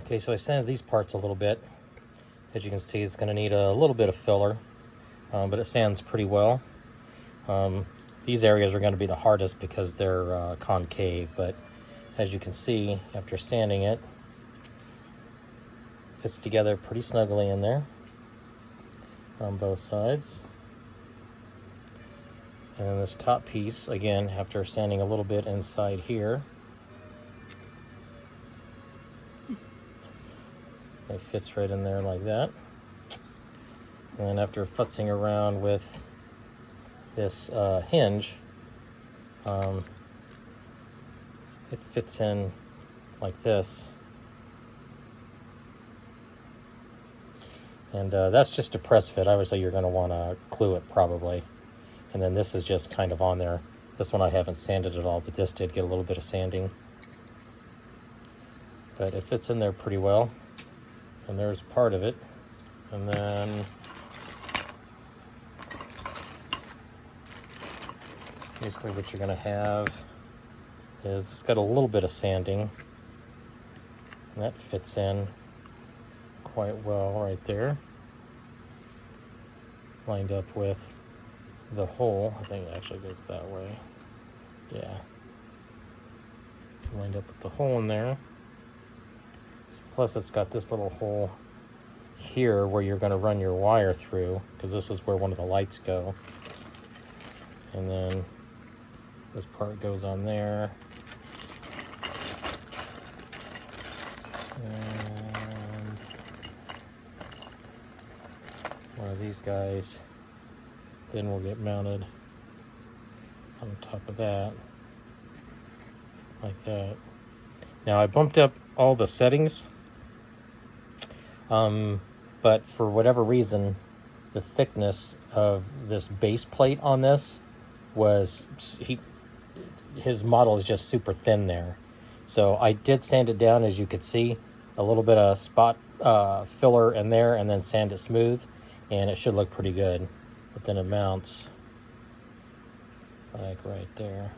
Okay, so I sanded these parts a little bit. As you can see, it's going to need a little bit of filler, but it sands pretty well. These areas are going to be the hardest because they're concave, but as you can see, after sanding it, fits together pretty snugly in there on both sides. And then this top piece, again, after sanding a little bit inside here, it fits right in there like that. And then after futzing around with this hinge, it fits in like this. And that's just a press fit. Obviously you're going to want to glue it probably. And then this is just kind of on there. This one I haven't sanded at all, but this did get a little bit of sanding. But it fits in there pretty well. And there's part of it. And then basically what you're going to have is it's got a little bit of sanding. And that fits in quite well right there. Lined up with the hole. I think it actually goes that way. Yeah. It's lined up with the hole in there. Plus it's got this little hole here where you're going to run your wire through, because this is where one of the lights go. And then this part goes on there. And one of these guys then will get mounted on top of that, like that. Now I bumped up all the settings, but for whatever reason, the thickness of this base plate on this was, his model is just super thin there. So I did sand it down, as you could see, a little bit of spot filler in there, and then sand it smooth, and it should look pretty good. But then it mounts like right there.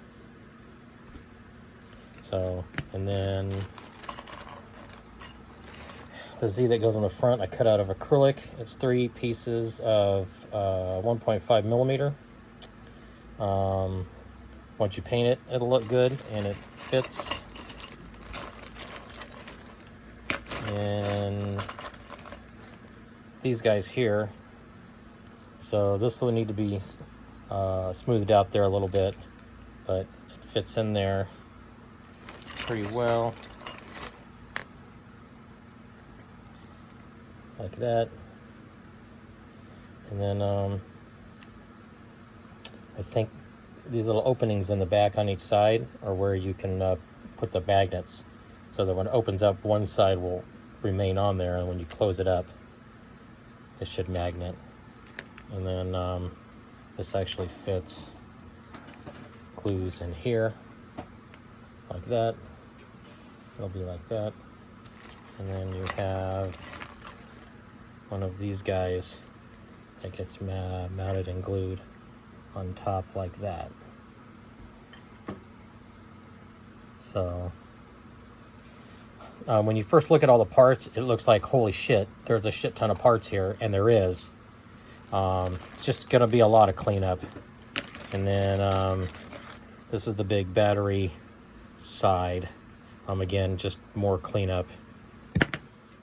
So, and then the Z that goes on the front I cut out of acrylic. It's 3 pieces of 1.5 millimeter. Once you paint it, it'll look good, and it fits. And these guys here, so this will need to be smoothed out there a little bit, but it fits in there pretty well, like that. And then I think these little openings in the back on each side are where you can put the magnets, so that when it opens up, one side will remain on there, and when you close it up, it should magnet. And then this actually fits, glues in here like that. It'll be like that. And then you have one of these guys that gets mounted and glued on top like that. So when you first look at all the parts, it looks like, holy shit, there's a shit ton of parts here, and there is. It's just gonna be a lot of cleanup. And then this is the big battery side. Again, just more cleanup.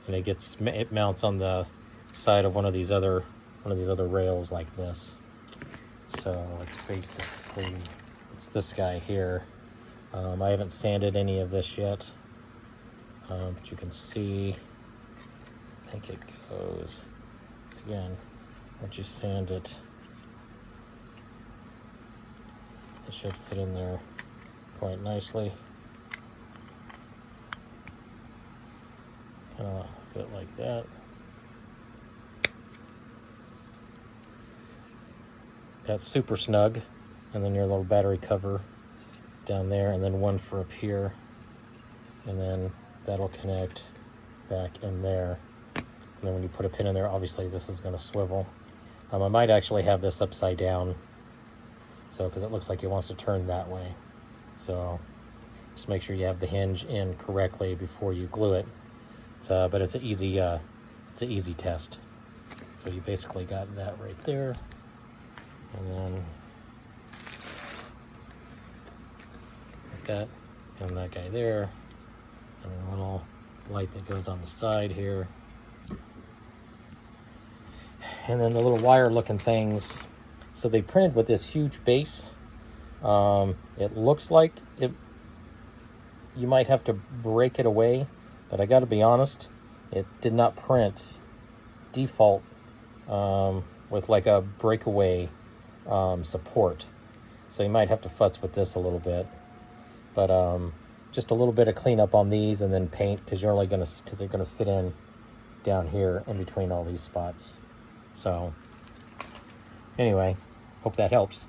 And it mounts on the side of one of these other rails like this. So it's basically, it's this guy here. I haven't sanded any of this yet, but you can see, I think it goes, again, once you sand it, it should fit in there quite nicely. Kind of fit like that. That's super snug. And then your little battery cover down there, and then one for up here. And then that'll connect back in there. And then when you put a pin in there, obviously this is going to swivel. I might actually have this upside down, so because it looks like it wants to turn that way. So just make sure you have the hinge in correctly before you glue it. But it's an easy test. So you basically got that right there, and then like that, and that guy there, and a little light that goes on the side here, and then the little wire looking things. So they printed with this huge base. It looks like you might have to break it away, but I got to be honest, it did not print default with like a breakaway support. So you might have to futz with this a little bit, but just a little bit of cleanup on these, and then paint, because they're gonna fit in down here in between all these spots. So anyway, hope that helps.